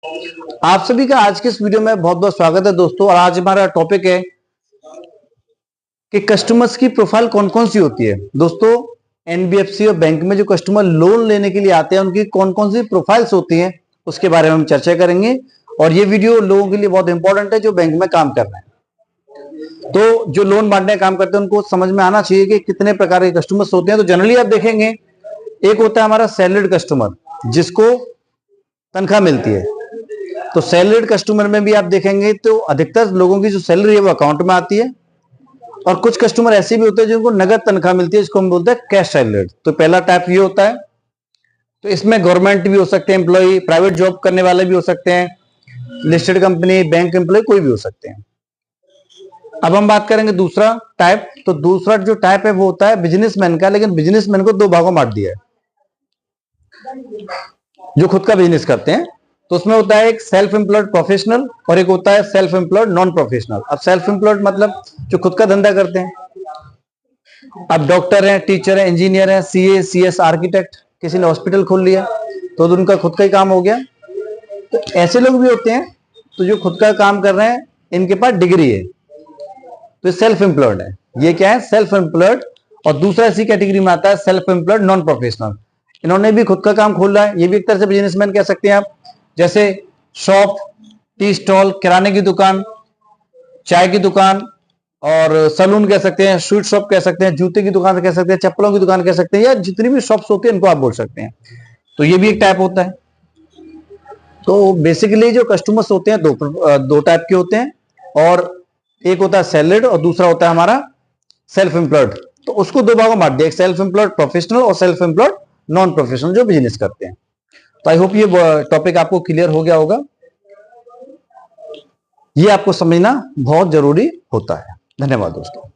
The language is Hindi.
आप सभी का आज के इस वीडियो में बहुत बहुत स्वागत है दोस्तों। और आज हमारा टॉपिक है कि कस्टमर्स की प्रोफाइल कौन कौन सी होती है। दोस्तों, एनबीएफसी और बैंक में जो कस्टमर लोन लेने के लिए आते हैं उनकी कौन कौन सी प्रोफाइल्स होती हैं उसके बारे में हम चर्चा करेंगे। और ये वीडियो लोगों के लिए बहुत इंपॉर्टेंट है जो बैंक में काम कर रहे हैं। तो जो लोन बांटने का काम करते हैं उनको समझ में आना चाहिए कि कितने प्रकार के कस्टमर्स होते हैं। तो जनरली आप देखेंगे एक होता है हमारा सैलरीड कस्टमर जिसको तनख्वाह मिलती है। तो सैलरीड कस्टमर में भी आप देखेंगे तो अधिकतर लोगों की जो सैलरी है वो अकाउंट में आती है। और कुछ कस्टमर ऐसे भी होते हैं जिनको नगद तनख्वाह मिलती है, जिसको हम बोलते हैं कैश सैलरीड। तो पहला टाइप ये होता है। तो इसमें गवर्नमेंट भी हो सकते हैं एम्प्लॉय, प्राइवेट जॉब करने वाले भी हो सकते हैं, लिस्टेड कंपनी, बैंक एम्प्लॉय, कोई भी हो सकते हैं। अब हम बात करेंगे दूसरा टाइप। तो दूसरा जो टाइप है वो होता है बिजनेसमैन का। लेकिन बिजनेसमैन को दो भागों में बांट दिया है। जो खुद का बिजनेस करते हैं तो उसमें होता है एक सेल्फ एम्प्लॉयड प्रोफेशनल और एक होता है सेल्फ एम्प्लॉयड नॉन प्रोफेशनल। अब सेल्फ एम्प्लॉयड मतलब जो खुद का धंधा करते हैं। अब डॉक्टर हैं, टीचर हैं, इंजीनियर हैं, सीए, सीएस, आर्किटेक्ट, किसी ने हॉस्पिटल खोल लिया तो उनका खुद का ही काम हो गया। तो ऐसे लोग भी होते हैं तो जो खुद का काम कर रहे हैं, इनके पास डिग्री है तो सेल्फ एम्प्लॉयड है। ये क्या है? Self employed. और दूसरा इसी कैटेगरी में आता है सेल्फ एम्प्लॉयड नॉन प्रोफेशनल। इन्होंने भी खुद का काम खोला है। ये भी एक तरह से बिजनेसमैन कह सकते हैं आप। जैसे शॉप, टी स्टॉल, किराने की दुकान, चाय की दुकान, और सलून कह सकते हैं, स्वीट शॉप कह सकते हैं, जूते की दुकान कह सकते हैं, चप्पलों की दुकान कह सकते हैं, या जितनी भी शॉप्स होती है इनको आप बोल सकते हैं। तो ये भी एक टाइप होता है। तो बेसिकली जो कस्टमर्स होते हैं दो टाइप के होते हैं। और एक होता है सैलरीड और दूसरा होता है हमारा सेल्फ एम्प्लॉयड। तो उसको दो भागों में बांट दिया, सेल्फ एम्प्लॉयड प्रोफेशनल और सेल्फ एम्प्लॉयड नॉन प्रोफेशनल जो बिजनेस करते हैं। तो आई होप ये टॉपिक आपको क्लियर हो गया होगा। ये आपको समझना बहुत जरूरी होता है। धन्यवाद दोस्तों।